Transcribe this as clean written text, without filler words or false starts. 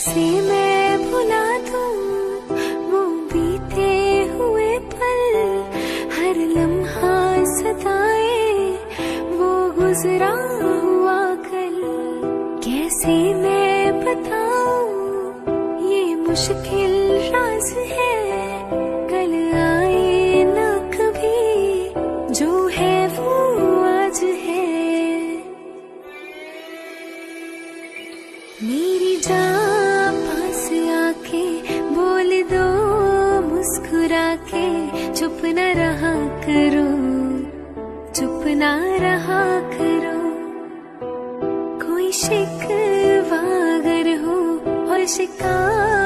कैसे मैं भुला दूं वो बीते हुए पल, हर लम्हा सताए वो गुजरा हुआ कल। कैसे मैं बताऊं ये मुश्किल राज है, कल आए ना कभी जो है वो आज है। मेरी जान पास आके बोल दो मुस्कुरा के, चुप न रहा करो, चुप ना रहा करो। कोई शिकवा अगर हो और शिकवा